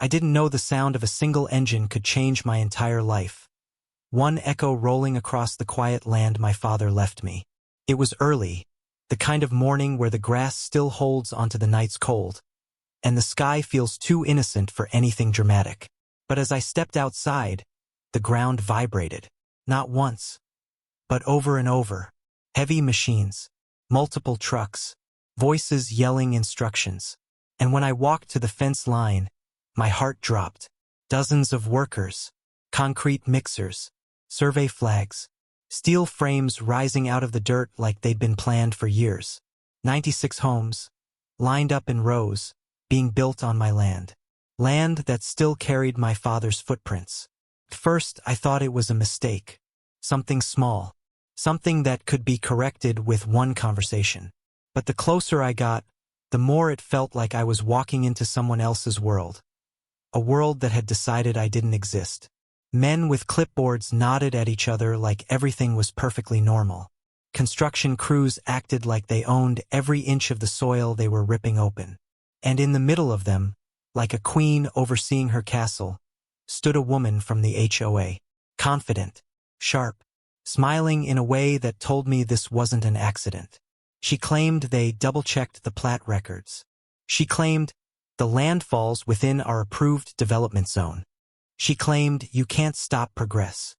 I didn't know the sound of a single engine could change my entire life. One echo rolling across the quiet land my father left me. It was early, the kind of morning where the grass still holds onto the night's cold, and the sky feels too innocent for anything dramatic. But as I stepped outside, the ground vibrated. Not once, but over and over. Heavy machines, multiple trucks, voices yelling instructions. And when I walked to the fence line, my heart dropped. Dozens of workers, concrete mixers, survey flags, steel frames rising out of the dirt like they'd been planned for years. 96 homes, lined up in rows, being built on my land. Land that still carried my father's footprints. At first, I thought it was a mistake. Something small. Something that could be corrected with one conversation. But the closer I got, the more it felt like I was walking into someone else's world. A world that had decided I didn't exist. Men with clipboards nodded at each other like everything was perfectly normal. Construction crews acted like they owned every inch of the soil they were ripping open. And in the middle of them, like a queen overseeing her castle, stood a woman from the HOA. Confident, sharp, smiling in a way that told me this wasn't an accident. She claimed they double-checked the plat records. She claimed the land falls within our approved development zone. She claimed you can't stop progress.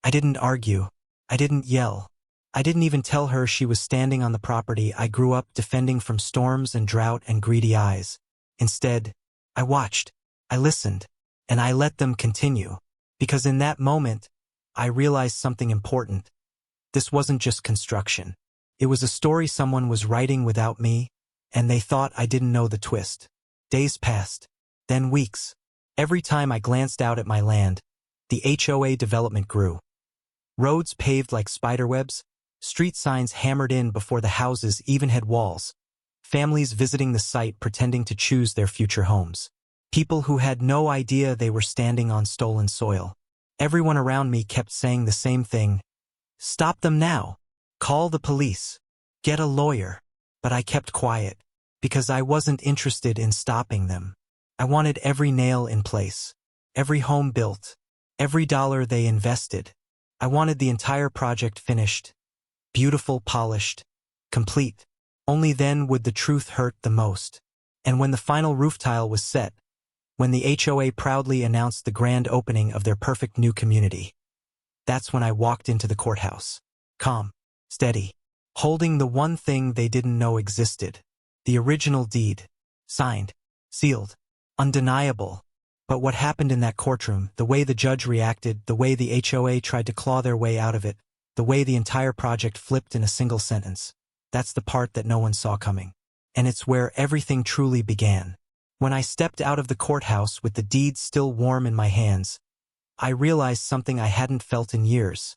I didn't argue. I didn't yell. I didn't even tell her she was standing on the property I grew up defending from storms and drought and greedy eyes. Instead, I watched, I listened, and I let them continue. Because in that moment, I realized something important. This wasn't just construction. It was a story someone was writing without me, and they thought I didn't know the twist. Days passed, then weeks. Every time I glanced out at my land, the HOA development grew. Roads paved like spiderwebs, street signs hammered in before the houses even had walls, families visiting the site pretending to choose their future homes. People who had no idea they were standing on stolen soil. Everyone around me kept saying the same thing. Stop them now. Call the police. Get a lawyer. But I kept quiet, because I wasn't interested in stopping them. I wanted every nail in place, every home built, every dollar they invested. I wanted the entire project finished, beautiful, polished, complete. Only then would the truth hurt the most. And when the final roof tile was set, when the HOA proudly announced the grand opening of their perfect new community, that's when I walked into the courthouse. Calm, steady, holding the one thing they didn't know existed. The original deed. Signed, sealed, undeniable. But what happened in that courtroom, the way the judge reacted, the way the HOA tried to claw their way out of it, the way the entire project flipped in a single sentence, that's the part that no one saw coming. And it's where everything truly began. When I stepped out of the courthouse with the deed still warm in my hands, I realized something I hadn't felt in years.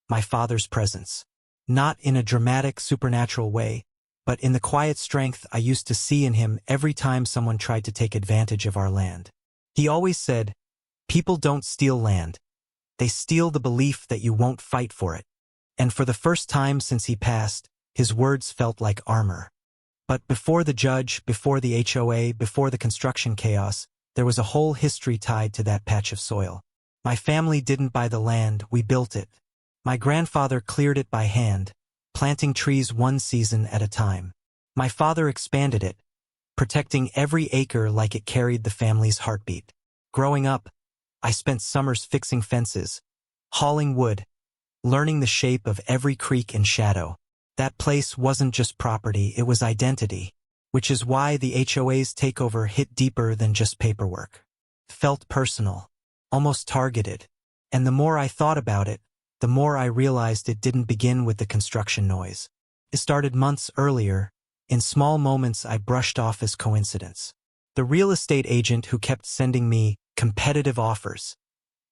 My father's presence. Not in a dramatic, supernatural way, but in the quiet strength I used to see in him every time someone tried to take advantage of our land. He always said, people don't steal land. They steal the belief that you won't fight for it. And for the first time since he passed, his words felt like armor. But before the judge, before the HOA, before the construction chaos, there was a whole history tied to that patch of soil. My family didn't buy the land, we built it. My grandfather cleared it by hand, planting trees one season at a time. My father expanded it, protecting every acre like it carried the family's heartbeat. Growing up, I spent summers fixing fences, hauling wood, learning the shape of every creek and shadow. That place wasn't just property, it was identity, which is why the HOA's takeover hit deeper than just paperwork. It felt personal, almost targeted, and the more I thought about it, the more I realized it didn't begin with the construction noise. It started months earlier, in small moments I brushed off as coincidence. The real estate agent who kept sending me competitive offers,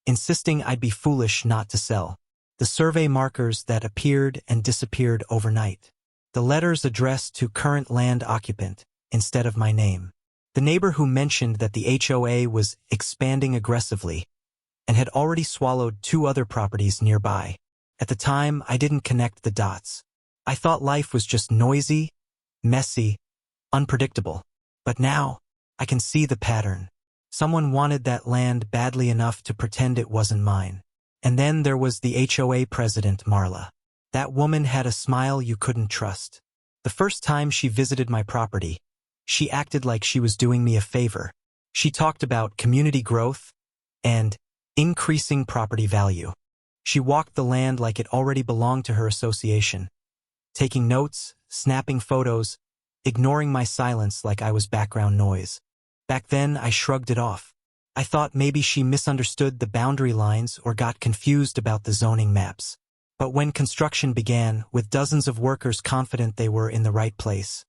insisting I'd be foolish not to sell. The survey markers that appeared and disappeared overnight. The letters addressed to current land occupant instead of my name. The neighbor who mentioned that the HOA was expanding aggressively and had already swallowed 2 other properties nearby. At the time, I didn't connect the dots. I thought life was just noisy, messy, unpredictable. But now, I can see the pattern. Someone wanted that land badly enough to pretend it wasn't mine. And then there was the HOA president, Marla. That woman had a smile you couldn't trust. The first time she visited my property, she acted like she was doing me a favor. She talked about community growth and increasing property value. She walked the land like it already belonged to her association, taking notes, snapping photos, ignoring my silence like I was background noise. Back then, I shrugged it off. I thought maybe she misunderstood the boundary lines or got confused about the zoning maps. But when construction began, with dozens of workers confident they were in the right place,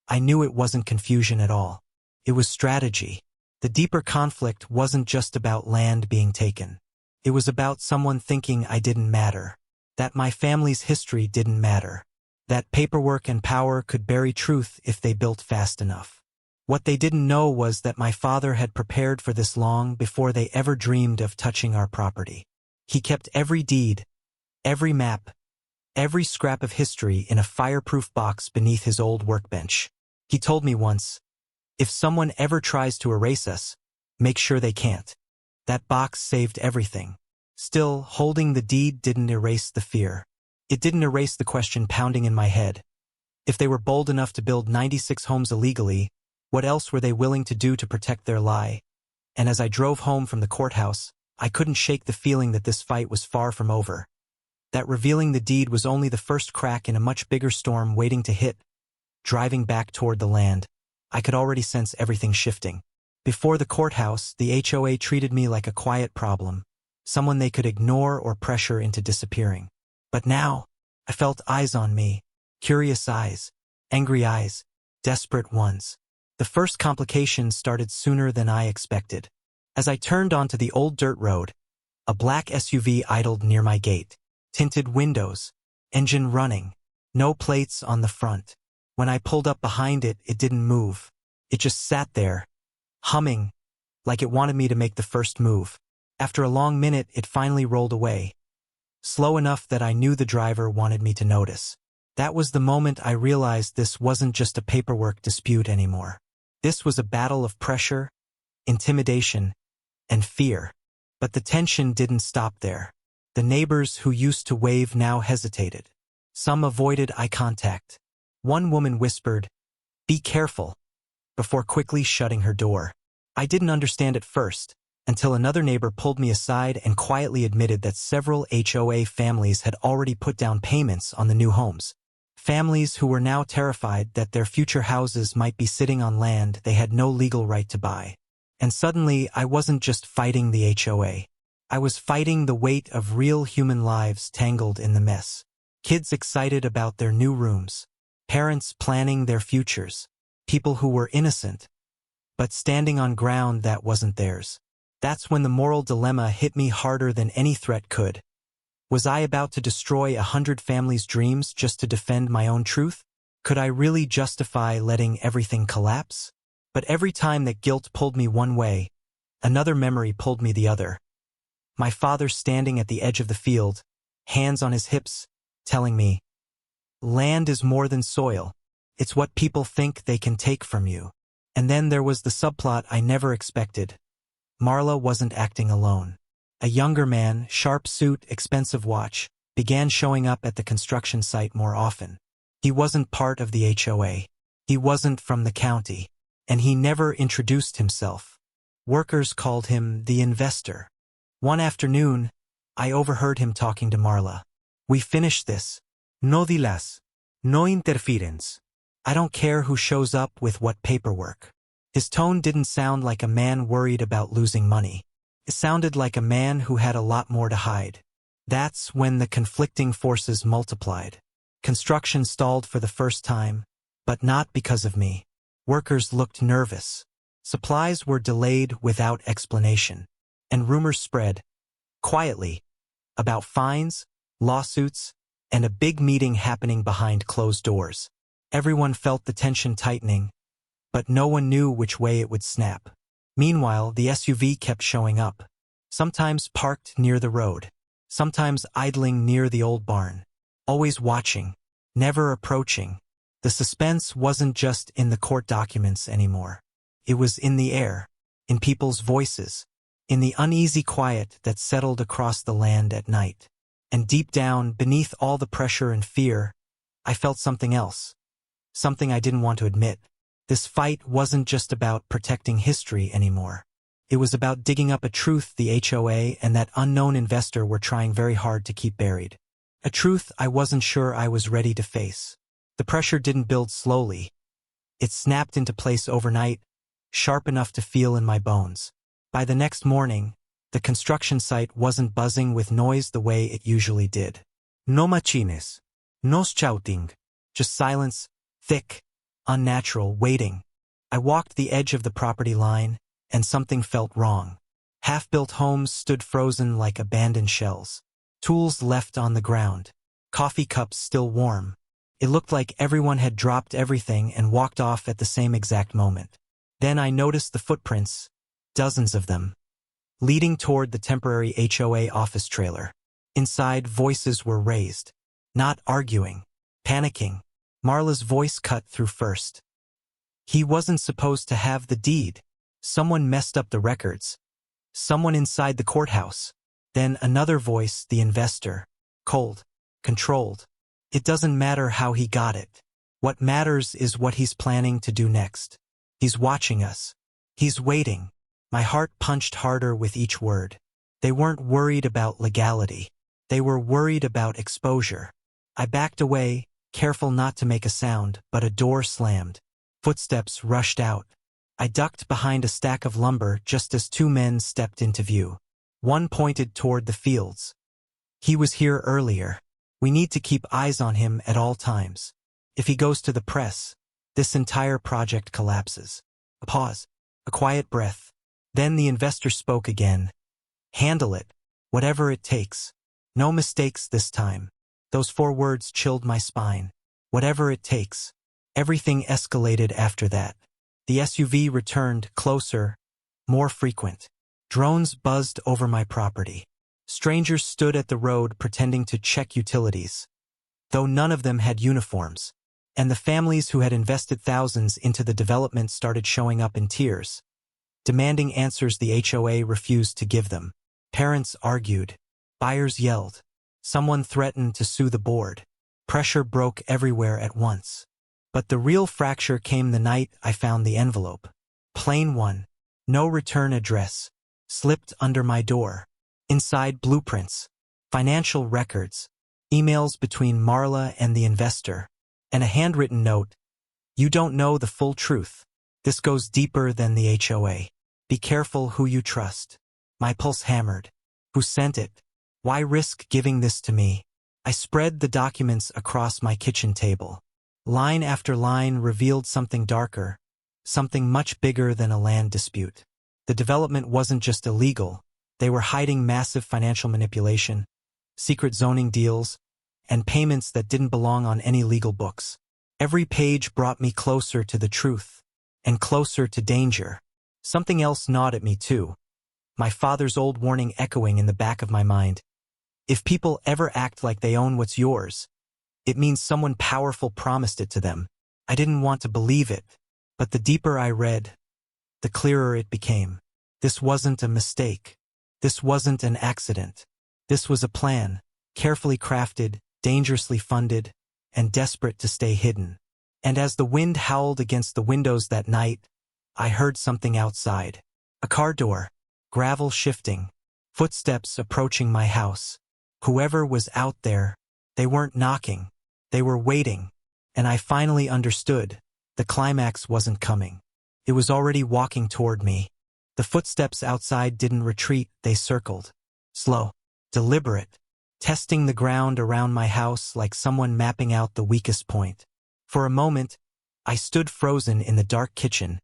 I knew it wasn't confusion at all. It was strategy. The deeper conflict wasn't just about land being taken. It was about someone thinking I didn't matter, that my family's history didn't matter, that paperwork and power could bury truth if they built fast enough. What they didn't know was that my father had prepared for this long before they ever dreamed of touching our property. He kept every deed, every map, every scrap of history in a fireproof box beneath his old workbench. He told me once, "If someone ever tries to erase us, make sure they can't." That box saved everything. Still, holding the deed didn't erase the fear. It didn't erase the question pounding in my head. If they were bold enough to build 96 homes illegally, what else were they willing to do to protect their lie? And as I drove home from the courthouse, I couldn't shake the feeling that this fight was far from over. That revealing the deed was only the first crack in a much bigger storm waiting to hit. Driving back toward the land, I could already sense everything shifting. Before the courthouse, the HOA treated me like a quiet problem, someone they could ignore or pressure into disappearing. But now, I felt eyes on me, curious eyes, angry eyes, desperate ones. The first complications started sooner than I expected. As I turned onto the old dirt road, a black SUV idled near my gate. Tinted windows, engine running, no plates on the front. When I pulled up behind it, it didn't move. It just sat there, humming, like it wanted me to make the first move. After a long minute, it finally rolled away, slow enough that I knew the driver wanted me to notice. That was the moment I realized this wasn't just a paperwork dispute anymore. This was a battle of pressure, intimidation, and fear. But the tension didn't stop there. The neighbors who used to wave now hesitated. Some avoided eye contact. One woman whispered, "Be careful," before quickly shutting her door. I didn't understand at first, until another neighbor pulled me aside and quietly admitted that several HOA families had already put down payments on the new homes. Families who were now terrified that their future houses might be sitting on land they had no legal right to buy. And suddenly, I wasn't just fighting the HOA. I was fighting the weight of real human lives tangled in the mess. Kids excited about their new rooms. Parents planning their futures. People who were innocent, but standing on ground that wasn't theirs. That's when the moral dilemma hit me harder than any threat could. Was I about to destroy 100 families' dreams just to defend my own truth? Could I really justify letting everything collapse? But every time that guilt pulled me one way, another memory pulled me the other. My father standing at the edge of the field, hands on his hips, telling me, "Land is more than soil. It's what people think they can take from you." And then there was the subplot I never expected. Marla wasn't acting alone. A younger man, sharp suit, expensive watch, began showing up at the construction site more often. He wasn't part of the HOA. He wasn't from the county. And he never introduced himself. Workers called him the investor. One afternoon, I overheard him talking to Marla. "We finished this. No dilas. No interference. I don't care who shows up with what paperwork." His tone didn't sound like a man worried about losing money. It sounded like a man who had a lot more to hide. That's when the conflicting forces multiplied. Construction stalled for the first time, but not because of me. Workers looked nervous. Supplies were delayed without explanation. And rumors spread, quietly, about fines, lawsuits, and a big meeting happening behind closed doors. Everyone felt the tension tightening, but no one knew which way it would snap. Meanwhile, the SUV kept showing up, sometimes parked near the road, sometimes idling near the old barn, always watching, never approaching. The suspense wasn't just in the court documents anymore. It was in the air. in people's voices, in the uneasy quiet that settled across the land at night. And deep down, beneath all the pressure and fear, I felt something else. Something I didn't want to admit. This fight wasn't just about protecting history anymore. It was about digging up a truth the HOA and that unknown investor were trying very hard to keep buried. A truth I wasn't sure I was ready to face. The pressure didn't build slowly. It snapped into place overnight, sharp enough to feel in my bones. By the next morning, the construction site wasn't buzzing with noise the way it usually did. No machines. No shouting. Just silence, thick, unnatural, waiting. I walked the edge of the property line, and something felt wrong. Half-built homes stood frozen like abandoned shells. Tools left on the ground. Coffee cups still warm. It looked like everyone had dropped everything and walked off at the same exact moment. Then I noticed the footprints, dozens of them, leading toward the temporary HOA office trailer. Inside, voices were raised. Not arguing, panicking. Marla's voice cut through first. He wasn't supposed to have the deed. Someone messed up the records. Someone inside the courthouse. Then another voice, the investor. Cold, controlled. It doesn't matter how he got it. What matters is what he's planning to do next. He's watching us. He's waiting. My heart punched harder with each word. They weren't worried about legality. They were worried about exposure. I backed away, careful not to make a sound, but a door slammed. Footsteps rushed out. I ducked behind a stack of lumber just as two men stepped into view. One pointed toward the fields. He was here earlier. We need to keep eyes on him at all times. If he goes to the press, this entire project collapses. A pause. A quiet breath. Then the investor spoke again. Handle it. Whatever it takes. No mistakes this time. Those 4 words chilled my spine. Whatever it takes. Everything escalated after that. The SUV returned, closer, more frequent. Drones buzzed over my property. Strangers stood at the road pretending to check utilities, though none of them had uniforms. And the families who had invested thousands into the development started showing up in tears, demanding answers the HOA refused to give them. Parents argued. Buyers yelled. Someone threatened to sue the board. Pressure broke everywhere at once. But the real fracture came the night I found the envelope. Plain one. No return address. Slipped under my door. Inside, blueprints, financial records, emails between Marla and the investor, and a handwritten note. You don't know the full truth. This goes deeper than the HOA. Be careful who you trust. My pulse hammered. Who sent it? Why risk giving this to me? I spread the documents across my kitchen table. Line after line revealed something darker, something much bigger than a land dispute. The development wasn't just illegal. They were hiding massive financial manipulation, secret zoning deals, and payments that didn't belong on any legal books. Every page brought me closer to the truth, and closer to danger. Something else gnawed at me too. My father's old warning echoing in the back of my mind. If people ever act like they own what's yours, it means someone powerful promised it to them. I didn't want to believe it, but the deeper I read, the clearer it became. This wasn't a mistake. This wasn't an accident. This was a plan, carefully crafted, dangerously funded, and desperate to stay hidden. And as the wind howled against the windows that night, I heard something outside. A car door, gravel shifting, footsteps approaching my house. Whoever was out there, they weren't knocking. They were waiting, and I finally understood. The climax wasn't coming. It was already walking toward me. The footsteps outside didn't retreat, they circled. Slow, deliberate, testing the ground around my house like someone mapping out the weakest point. For a moment, I stood frozen in the dark kitchen,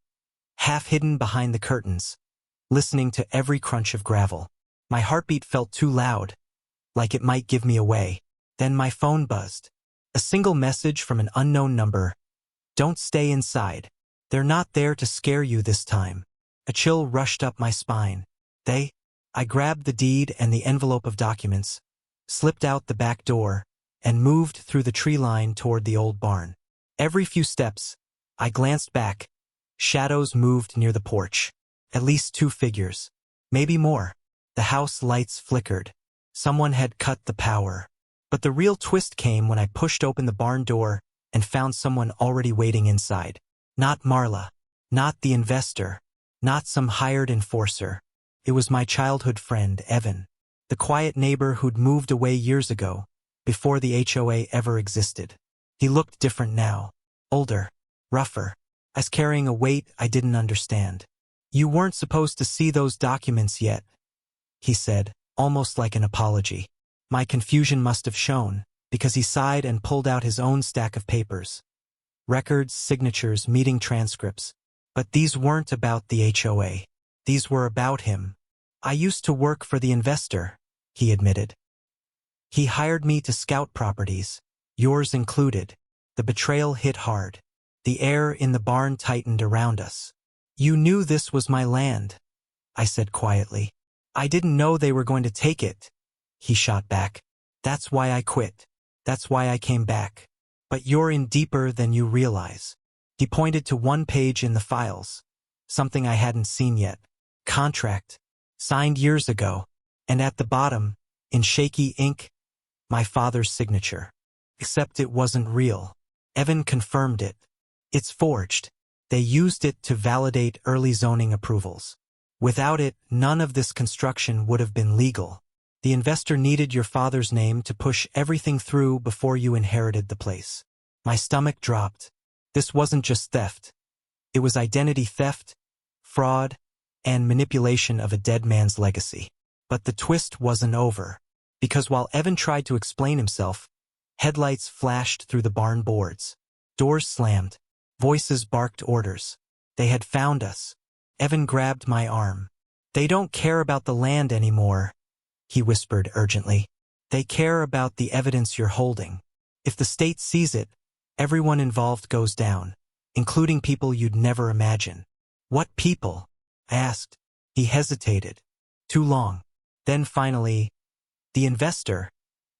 half hidden behind the curtains, listening to every crunch of gravel. My heartbeat felt too loud, like it might give me away. Then my phone buzzed. A single message from an unknown number. Don't stay inside. They're not there to scare you this time. A chill rushed up my spine. I grabbed the deed and the envelope of documents, slipped out the back door, and moved through the tree line toward the old barn. Every few steps, I glanced back. Shadows moved near the porch. At least 2 figures. Maybe more. The house lights flickered. Someone had cut the power. But the real twist came when I pushed open the barn door and found someone already waiting inside. Not Marla. Not the investor. Not some hired enforcer. It was my childhood friend, Evan. The quiet neighbor who'd moved away years ago, before the HOA ever existed. He looked different now. Older. Rougher. As carrying a weight I didn't understand. "You weren't supposed to see those documents yet," he said, almost like an apology. My confusion must have shown, because he sighed and pulled out his own stack of papers. Records, signatures, meeting transcripts. But these weren't about the HOA. These were about him. "I used to work for the investor," he admitted. "He hired me to scout properties, yours included." The betrayal hit hard. The air in the barn tightened around us. "You knew this was my land," I said quietly. "I didn't know they were going to take it," he shot back. "That's why I quit. That's why I came back. But you're in deeper than you realize." He pointed to one page in the files. Something I hadn't seen yet. Contract. Signed years ago. And at the bottom, in shaky ink, my father's signature. Except it wasn't real. Evan confirmed it. "It's forged. They used it to validate early zoning approvals. Without it, none of this construction would have been legal. The investor needed your father's name to push everything through before you inherited the place." My stomach dropped. This wasn't just theft. It was identity theft, fraud, and manipulation of a dead man's legacy. But the twist wasn't over. Because while Evan tried to explain himself, headlights flashed through the barn boards. Doors slammed. Voices barked orders. They had found us. Evan grabbed my arm. "They don't care about the land anymore," he whispered urgently. "They care about the evidence you're holding. If the state sees it, everyone involved goes down, including people you'd never imagine." "What people?" I asked. He hesitated. Too long. Then finally, "The investor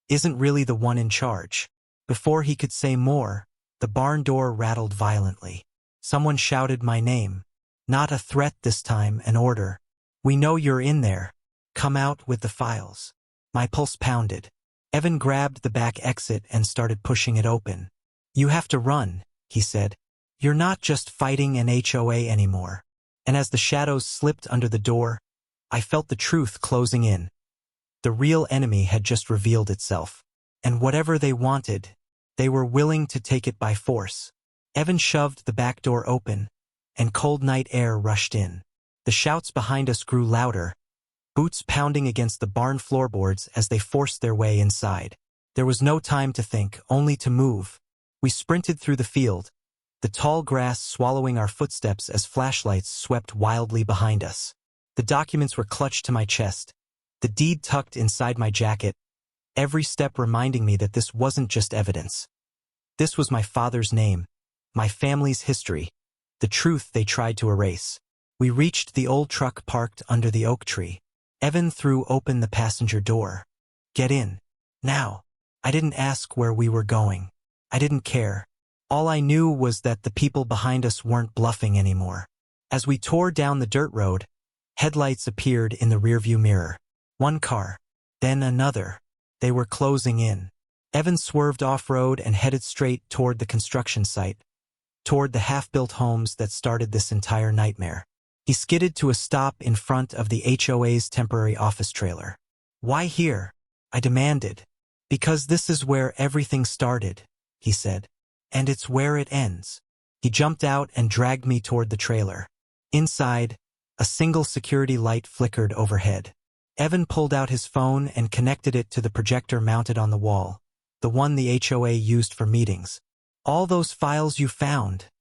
isn't really the one in charge." Before he could say more, the barn door rattled violently. Someone shouted my name. Not a threat this time, an order. "We know you're in there. Come out with the files." My pulse pounded. Evan grabbed the back exit and started pushing it open. "You have to run," he said. "You're not just fighting an HOA anymore." And as the shadows slipped under the door, I felt the truth closing in. The real enemy had just revealed itself. And whatever they wanted, they were willing to take it by force. Evan shoved the back door open, and cold night air rushed in. The shouts behind us grew louder, boots pounding against the barn floorboards as they forced their way inside. There was no time to think, only to move. We sprinted through the field, the tall grass swallowing our footsteps as flashlights swept wildly behind us. The documents were clutched to my chest, the deed tucked inside my jacket, every step reminding me that this wasn't just evidence. This was my father's name, my family's history, the truth they tried to erase. We reached the old truck parked under the oak tree. Evan threw open the passenger door. "Get in. Now." I didn't ask where we were going. I didn't care. All I knew was that the people behind us weren't bluffing anymore. As we tore down the dirt road, headlights appeared in the rearview mirror. One car, then another. They were closing in. Evan swerved off-road and headed straight toward the construction site, toward the half-built homes that started this entire nightmare. He skidded to a stop in front of the HOA's temporary office trailer. "Why here?" I demanded. "Because this is where everything started," he said. "And it's where it ends." He jumped out and dragged me toward the trailer. Inside, a single security light flickered overhead. Evan pulled out his phone and connected it to the projector mounted on the wall, the one the HOA used for meetings. "All those files you found,"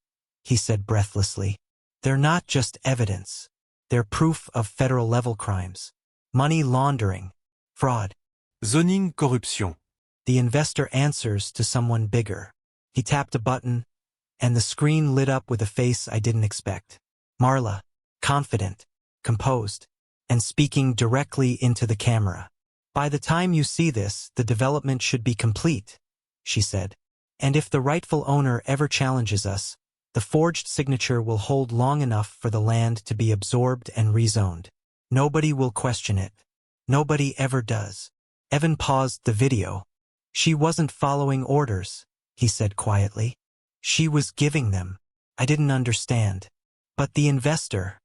he said breathlessly. "They're not just evidence. They're proof of federal-level crimes. Money laundering. Fraud. Zoning corruption. The investor answers to someone bigger." He tapped a button, and the screen lit up with a face I didn't expect. Marla, confident, composed, and speaking directly into the camera. "By the time you see this, the development should be complete," she said. "And if the rightful owner ever challenges us, The forged signature will hold long enough for the land to be absorbed and rezoned. Nobody will question it. Nobody ever does. Evan paused the video. She wasn't following orders, he said quietly. She was giving them. I didn't understand. But the investor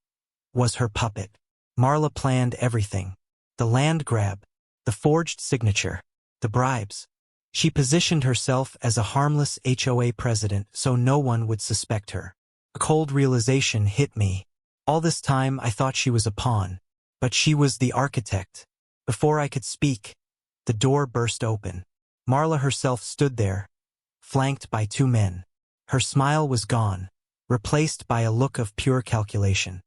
was her puppet. Marla planned everything. The land grab, the forged signature, the bribes. She positioned herself as a harmless HOA president so no one would suspect her. A cold realization hit me. All this time I thought she was a pawn, but she was the architect. Before I could speak, the door burst open. Marla herself stood there, flanked by two men. Her smile was gone, replaced by a look of pure calculation.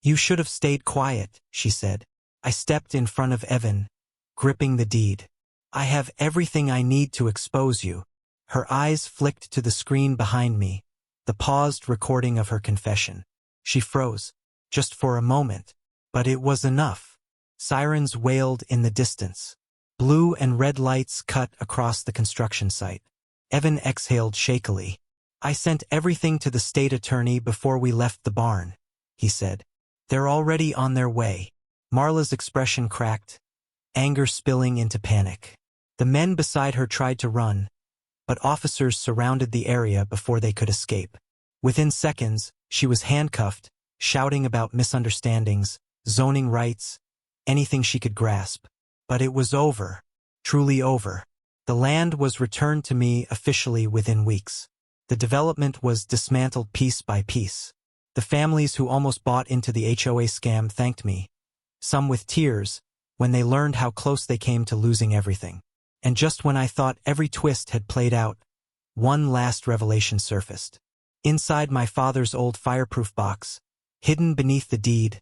"You should have stayed quiet," she said. I stepped in front of Evan, gripping the deed. "I have everything I need to expose you." Her eyes flicked to the screen behind me, the paused recording of her confession. She froze, just for a moment, but it was enough. Sirens wailed in the distance. Blue and red lights cut across the construction site. Evan exhaled shakily. "I sent everything to the state attorney before we left the barn," he said. "They're already on their way." Marla's expression cracked, anger spilling into panic. The men beside her tried to run, but officers surrounded the area before they could escape. Within seconds, she was handcuffed, shouting about misunderstandings, zoning rights, anything she could grasp. But it was over, truly over. The land was returned to me officially within weeks. The development was dismantled piece by piece. The families who almost bought into the HOA scam thanked me, some with tears, when they learned how close they came to losing everything. And just when I thought every twist had played out, one last revelation surfaced. Inside my father's old fireproof box, hidden beneath the deed,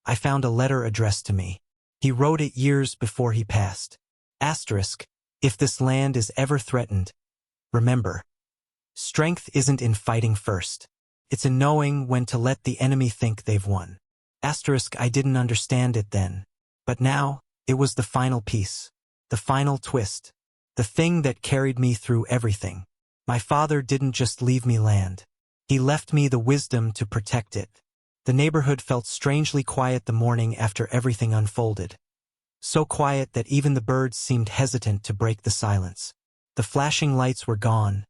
I found a letter addressed to me. He wrote it years before he passed. Asterisk, if this land is ever threatened, remember, strength isn't in fighting first. It's in knowing when to let the enemy think they've won. Asterisk, I didn't understand it then. But now, it was the final piece. The final twist. The thing that carried me through everything. My father didn't just leave me land. He left me the wisdom to protect it. The neighborhood felt strangely quiet the morning after everything unfolded. So quiet that even the birds seemed hesitant to break the silence. The flashing lights were gone.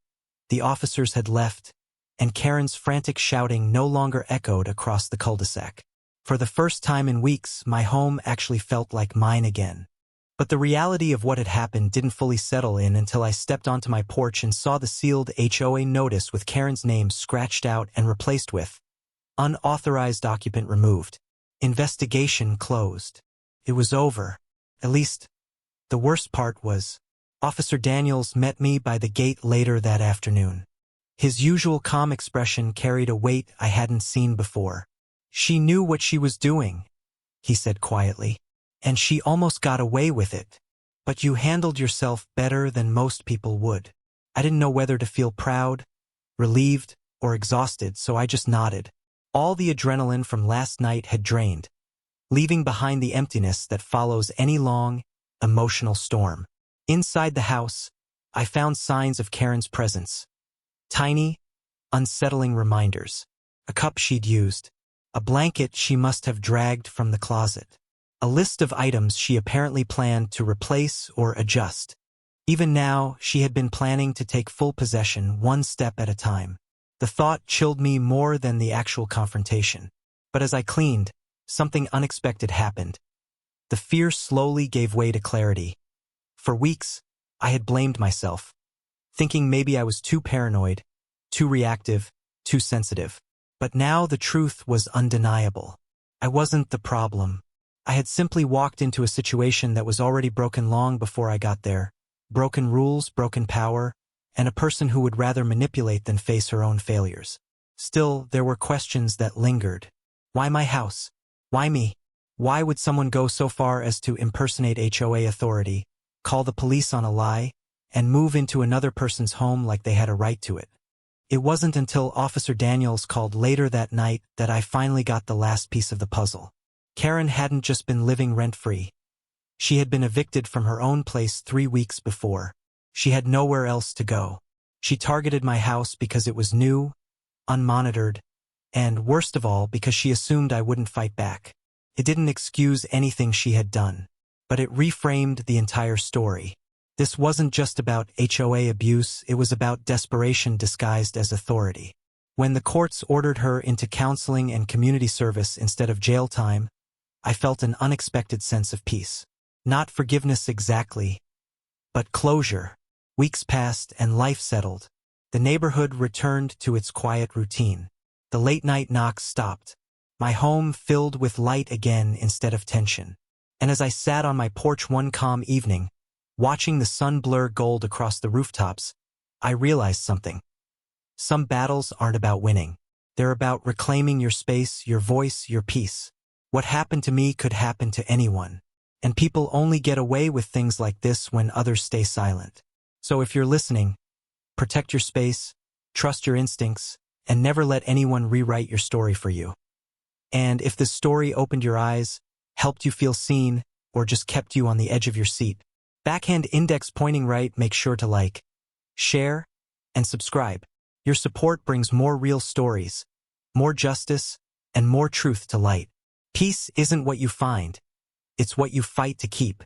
The officers had left, and Karen's frantic shouting no longer echoed across the cul-de-sac. For the first time in weeks, my home actually felt like mine again. But the reality of what had happened didn't fully settle in until I stepped onto my porch and saw the sealed HOA notice with Karen's name scratched out and replaced with "Unauthorized occupant removed. Investigation closed." It was over. At least, the worst part was, Officer Daniels met me by the gate later that afternoon. His usual calm expression carried a weight I hadn't seen before. "She knew what she was doing," he said quietly, "and she almost got away with it. But you handled yourself better than most people would." I didn't know whether to feel proud, relieved, or exhausted, so I just nodded. All the adrenaline from last night had drained, leaving behind the emptiness that follows any long, emotional storm. Inside the house, I found signs of Karen's presence. Tiny, unsettling reminders. A cup she'd used. A blanket she must have dragged from the closet. A list of items she apparently planned to replace or adjust. Even now, she had been planning to take full possession, one step at a time. The thought chilled me more than the actual confrontation. But as I cleaned, something unexpected happened. The fear slowly gave way to clarity. For weeks, I had blamed myself, thinking maybe I was too paranoid, too reactive, too sensitive. But now the truth was undeniable. I wasn't the problem. I had simply walked into a situation that was already broken long before I got there. Broken rules, broken power, and a person who would rather manipulate than face her own failures. Still, there were questions that lingered. Why my house? Why me? Why would someone go so far as to impersonate HOA authority, call the police on a lie, and move into another person's home like they had a right to it? It wasn't until Officer Daniels called later that night that I finally got the last piece of the puzzle. Karen hadn't just been living rent-free. She had been evicted from her own place 3 weeks before. She had nowhere else to go. She targeted my house because it was new, unmonitored, and worst of all, because she assumed I wouldn't fight back. It didn't excuse anything she had done, but it reframed the entire story. This wasn't just about HOA abuse, it was about desperation disguised as authority. When the courts ordered her into counseling and community service instead of jail time, I felt an unexpected sense of peace. Not forgiveness exactly, but closure. Weeks passed and life settled. The neighborhood returned to its quiet routine. The late-night knocks stopped. My home filled with light again instead of tension. And as I sat on my porch one calm evening, watching the sun blur gold across the rooftops, I realized something. Some battles aren't about winning. They're about reclaiming your space, your voice, your peace. What happened to me could happen to anyone. And people only get away with things like this when others stay silent. So if you're listening, protect your space, trust your instincts, and never let anyone rewrite your story for you. And if this story opened your eyes, helped you feel seen, or just kept you on the edge of your seat, backhand index pointing right, make sure to like, share, and subscribe. Your support brings more real stories, more justice, and more truth to light. Peace isn't what you find, it's what you fight to keep.